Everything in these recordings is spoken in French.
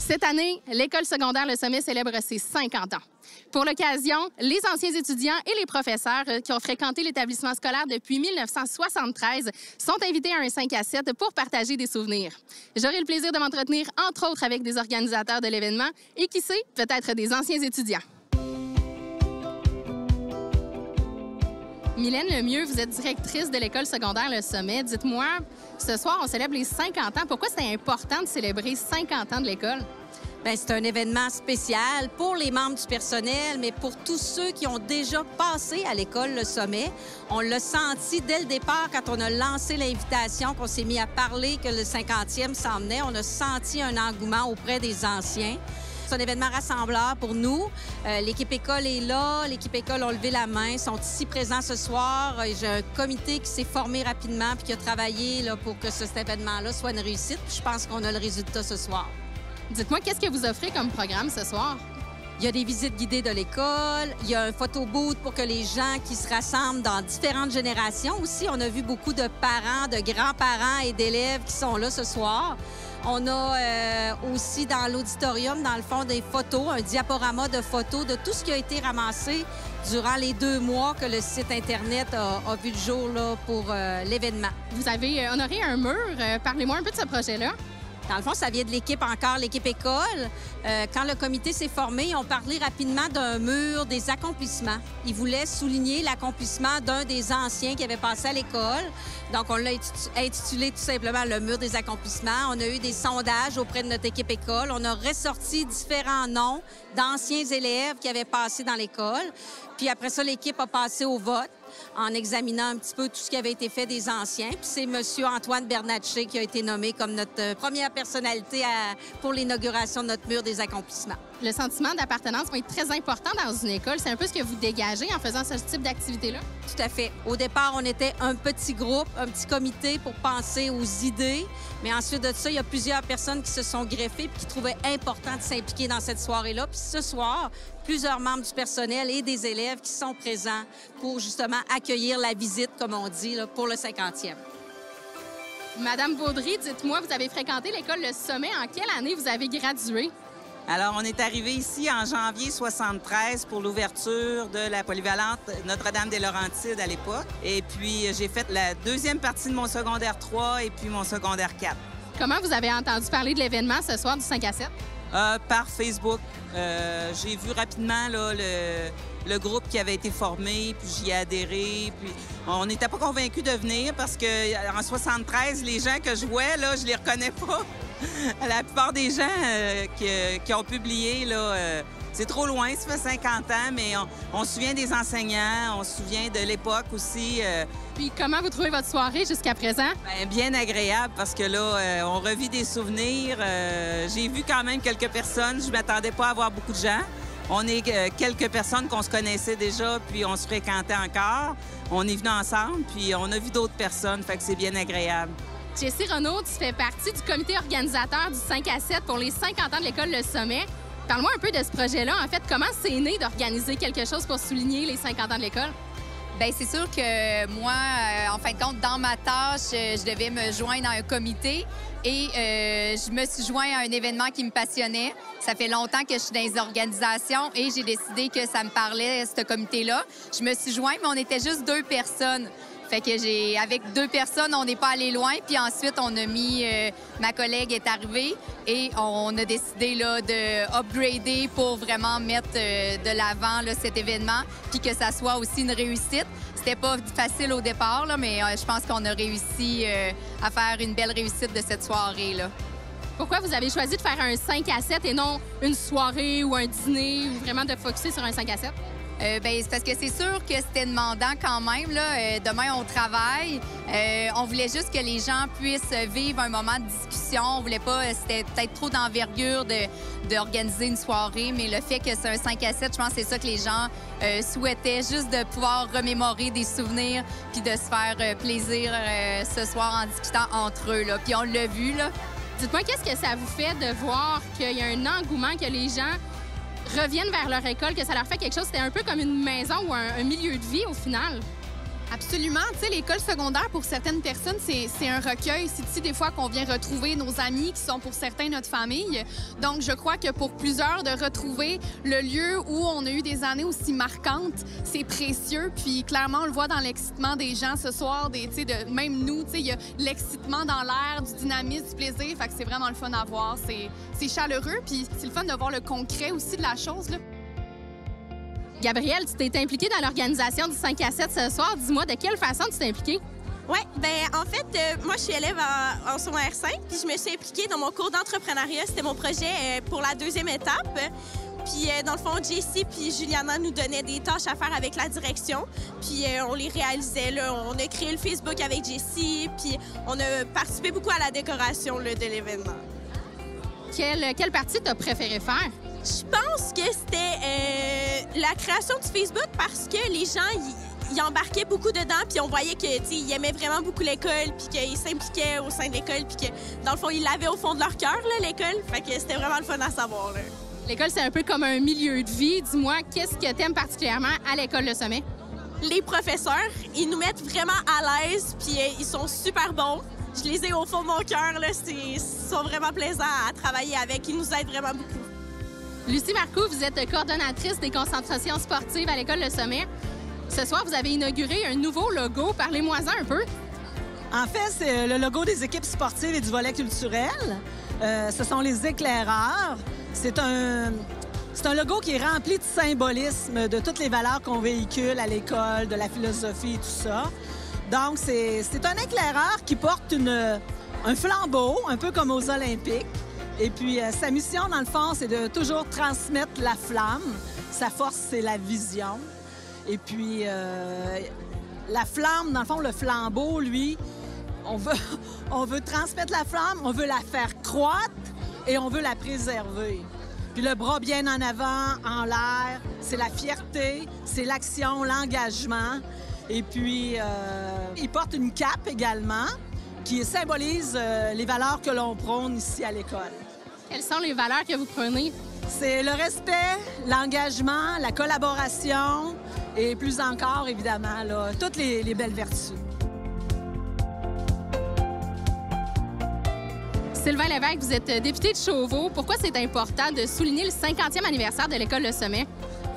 Cette année, l'École secondaire Le Sommet célèbre ses 50 ans. Pour l'occasion, les anciens étudiants et les professeurs qui ont fréquenté l'établissement scolaire depuis 1973 sont invités à un 5 à 7 pour partager des souvenirs. J'aurai le plaisir de m'entretenir, entre autres, avec des organisateurs de l'événement et, qui sait, peut-être des anciens étudiants. Mylène Lemieux, vous êtes directrice de l'École secondaire Le Sommet. Dites-moi, ce soir, on célèbre les 50 ans. Pourquoi c'est important de célébrer 50 ans de l'École? Bien, c'est un événement spécial pour les membres du personnel, mais pour tous ceux qui ont déjà passé à l'École Le Sommet. On l'a senti dès le départ quand on a lancé l'invitation, qu'on s'est mis à parler que le 50e s'en venait. On a senti un engouement auprès des anciens. C'est un événement rassembleur pour nous. L'équipe école est là. L'équipe école a levé la main, sont ici présents ce soir. J'ai un comité qui s'est formé rapidement puis qui a travaillé là, pour que cet événement-là soit une réussite. Puis je pense qu'on a le résultat ce soir. Dites-moi, qu'est-ce que vous offrez comme programme ce soir? Il y a des visites guidées de l'école. Il y a un photo booth pour que les gens qui se rassemblent dans différentes générations. Aussi, on a vu beaucoup de parents, de grands-parents et d'élèves qui sont là ce soir. On a aussi dans l'auditorium, dans le fond, des photos, un diaporama de photos de tout ce qui a été ramassé durant les 2 mois que le site Internet a vu le jour là, pour l'événement. Vous avez honoré un mur. Parlez-moi un peu de ce projet-là. Dans le fond, ça vient de l'équipe école. Quand le comité s'est formé, ils ont parlé rapidement d'un mur des accomplissements. Ils voulaient souligner l'accomplissement d'un des anciens qui avait passé à l'école. Donc, on l'a intitulé tout simplement le mur des accomplissements. On a eu des sondages auprès de notre équipe école. On a ressorti différents noms d'anciens élèves qui avaient passé dans l'école. Puis après ça, l'équipe a passé au vote en examinant un petit peu tout ce qui avait été fait des anciens. Puis c'est M. Antoine Bernatchez qui a été nommé comme notre première personnalité pour l'inauguration de notre mur des accomplissements. Le sentiment d'appartenance va être très important dans une école. C'est un peu ce que vous dégagez en faisant ce type d'activité-là? Tout à fait. Au départ, on était un petit groupe, un petit comité pour penser aux idées. Mais ensuite de ça, il y a plusieurs personnes qui se sont greffées et qui trouvaient important de s'impliquer dans cette soirée-là. Puis ce soir, plusieurs membres du personnel et des élèves qui sont présents pour justement accueillir la visite, comme on dit, là, pour le 50e. Madame Baudry, dites-moi, vous avez fréquenté l'École Le Sommet. En quelle année vous avez gradué? Alors, on est arrivé ici en janvier 73 pour l'ouverture de la polyvalente Notre-Dame-des-Laurentides à l'époque. Et puis, j'ai fait la deuxième partie de mon secondaire 3 et puis mon secondaire 4. Comment vous avez entendu parler de l'événement ce soir du 5 à 7? Par Facebook. J'ai vu rapidement là, le groupe qui avait été formé, puis j'y ai adhéré. Puis on n'était pas convaincus de venir parce qu'en 73, les gens que je vois, là, je les reconnais pas. La plupart des gens qui ont publié, là, c'est trop loin, ça fait 50 ans, mais on se souvient des enseignants, on se souvient de l'époque aussi. Puis comment vous trouvez votre soirée jusqu'à présent? Bien agréable parce que là, on revit des souvenirs. J'ai vu quand même quelques personnes. Je ne m'attendais pas à voir beaucoup de gens. On est quelques personnes qu'on se connaissait déjà, puis on se fréquentait encore. On est venus ensemble, puis on a vu d'autres personnes, fait que c'est bien agréable. Jessie Renaud, tu fais partie du comité organisateur du 5 à 7 pour les 50 ans de l'École Le Sommet. Parle-moi un peu de ce projet-là. En fait, comment c'est né d'organiser quelque chose pour souligner les 50 ans de l'École? Bien, c'est sûr que moi, en fin de compte, dans ma tâche, je devais me joindre à un comité et je me suis joint à un événement qui me passionnait. Ça fait longtemps que je suis dans les organisations et j'ai décidé que ça me parlait, ce comité-là. Je me suis joint, mais on était juste 2 personnes. Fait que avec 2 personnes, on n'est pas allé loin. Puis ensuite, on a mis... ma collègue est arrivée et on a décidé là, de upgrader pour vraiment mettre de l'avant là, cet événement puis que ça soit aussi une réussite. C'était pas facile au départ, là, mais je pense qu'on a réussi à faire une belle réussite de cette soirée-là. Pourquoi vous avez choisi de faire un 5 à 7 et non une soirée ou un dîner ou vraiment de focusser sur un 5 à 7? Bien, c'est parce que c'est sûr que c'était demandant quand même. Là. Demain, on travaille. On voulait juste que les gens puissent vivre un moment de discussion. On voulait pas... C'était peut-être trop d'envergure d'organiser une soirée, mais le fait que c'est un 5 à 7, je pense que c'est ça que les gens souhaitaient, juste de pouvoir remémorer des souvenirs puis de se faire plaisir ce soir en discutant entre eux. Là. Puis on l'a vu, là. Dites-moi, qu'est-ce que ça vous fait de voir qu'il y a un engouement, que les gens reviennent vers leur école, que ça leur fait quelque chose? C'était un peu comme une maison ou un milieu de vie au final. Absolument. Tu sais, l'école secondaire, pour certaines personnes, c'est un recueil. C'est ici, des fois, qu'on vient retrouver nos amis qui sont, pour certains, notre famille. Donc, je crois que pour plusieurs, de retrouver le lieu où on a eu des années aussi marquantes, c'est précieux. Puis, clairement, on le voit dans l'excitement des gens ce soir, même nous, tu sais, il y a l'excitement dans l'air, du dynamisme, du plaisir. Fait que c'est vraiment le fun à voir. C'est chaleureux, puis c'est le fun de voir le concret aussi de la chose, là. Gabrielle, tu t'es impliquée dans l'organisation du 5 à 7 ce soir. Dis-moi, de quelle façon tu t'es impliquée? Oui, en fait, moi, je suis élève en secondaire 5, puis je me suis impliquée dans mon cours d'entrepreneuriat. C'était mon projet pour la deuxième étape. Puis, dans le fond, Jessie puis Juliana nous donnaient des tâches à faire avec la direction. Puis, on les réalisait. Là. On a créé le Facebook avec Jessie, puis on a participé beaucoup à la décoration là, de l'événement. Quelle partie t'as préféré faire? Je pense que c'était la création du Facebook parce que les gens, ils embarquaient beaucoup dedans, puis on voyait qu'ils aimaient vraiment beaucoup l'école, puis qu'ils s'impliquaient au sein de l'école, puis que, dans le fond, ils l'avaient au fond de leur cœur, l'école. Fait que c'était vraiment le fun à savoir. Là. L'école, c'est un peu comme un milieu de vie. Dis-moi, qu'est-ce que t'aimes particulièrement à l'école Le Sommet? Les professeurs, ils nous mettent vraiment à l'aise, puis ils sont super bons. Je les ai au fond de mon cœur, là. Ils sont vraiment plaisants à travailler avec. Ils nous aident vraiment beaucoup. Lucie Marcoux, vous êtes coordonnatrice des concentrations sportives à l'école Le Sommet. Ce soir, vous avez inauguré un nouveau logo. Parlez-moi-en un peu. En fait, c'est le logo des équipes sportives et du volet culturel. Ce sont les éclaireurs. C'est un logo qui est rempli de symbolisme, de toutes les valeurs qu'on véhicule à l'école, de la philosophie et tout ça. Donc, c'est un éclaireur qui porte un flambeau, un peu comme aux Olympiques. Et puis, sa mission, dans le fond, c'est de toujours transmettre la flamme. Sa force, c'est la vision. Et puis, la flamme, dans le fond, le flambeau, lui, on veut transmettre la flamme, on veut la faire croître et on veut la préserver. Puis le bras bien en avant, en l'air, c'est la fierté, c'est l'action, l'engagement. Et puis, il porte une cape également qui symbolise les valeurs que l'on prône ici à l'école. Quelles sont les valeurs que vous prenez? C'est le respect, l'engagement, la collaboration et plus encore, évidemment, là, toutes les belles vertus. Sylvain Lévesque, vous êtes député de Chauveau. Pourquoi c'est important de souligner le 50e anniversaire de l'école Le Sommet?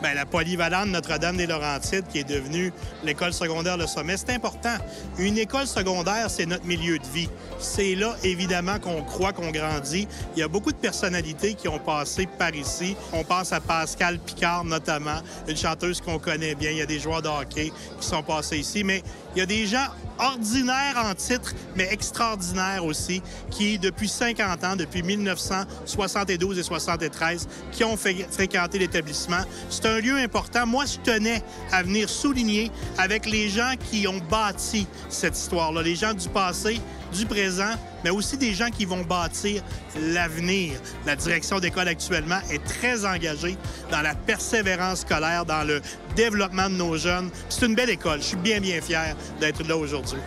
Bien, la polyvalente Notre-Dame-des-Laurentides, qui est devenue l'école secondaire Le Sommet, c'est important. Une école secondaire, c'est notre milieu de vie. C'est là, évidemment, qu'on croit, qu'on grandit. Il y a beaucoup de personnalités qui ont passé par ici. On pense à Pascal Picard, notamment, une chanteuse qu'on connaît bien. Il y a des joueurs de hockey qui sont passés ici. Mais il y a des gens ordinaires en titre, mais extraordinaires aussi, qui, depuis 50 ans, depuis 1972 et 73, qui ont fréquenté l'établissement. C'est un lieu important. Moi, je tenais à venir souligner avec les gens qui ont bâti cette histoire-là, les gens du passé, du présent, mais aussi des gens qui vont bâtir l'avenir. La direction d'école actuellement est très engagée dans la persévérance scolaire, dans le développement de nos jeunes. C'est une belle école. Je suis bien, bien fier d'être là aujourd'hui.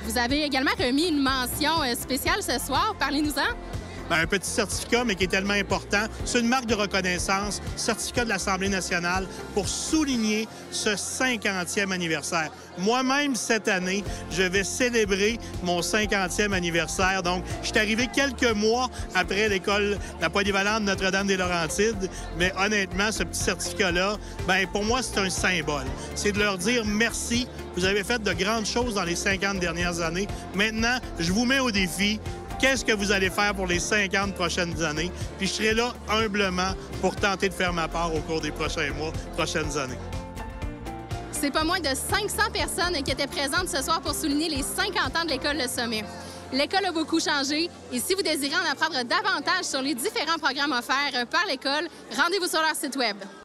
Vous avez également remis une mention spéciale ce soir. Parlez-nous-en. Bien, un petit certificat, mais qui est tellement important. C'est une marque de reconnaissance, certificat de l'Assemblée nationale, pour souligner ce 50e anniversaire. Moi-même, cette année, je vais célébrer mon 50e anniversaire. Donc, je suis arrivé quelques mois après l'école, la polyvalente Notre-Dame-des-Laurentides. Mais honnêtement, ce petit certificat-là, bien, pour moi, c'est un symbole. C'est de leur dire merci. Vous avez fait de grandes choses dans les 50 dernières années. Maintenant, je vous mets au défi. Qu'est-ce que vous allez faire pour les 50 prochaines années? Puis je serai là humblement pour tenter de faire ma part au cours des prochains mois, prochaines années. C'est pas moins de 500 personnes qui étaient présentes ce soir pour souligner les 50 ans de l'école Le Sommet. L'école a beaucoup changé et si vous désirez en apprendre davantage sur les différents programmes offerts par l'école, rendez-vous sur leur site Web.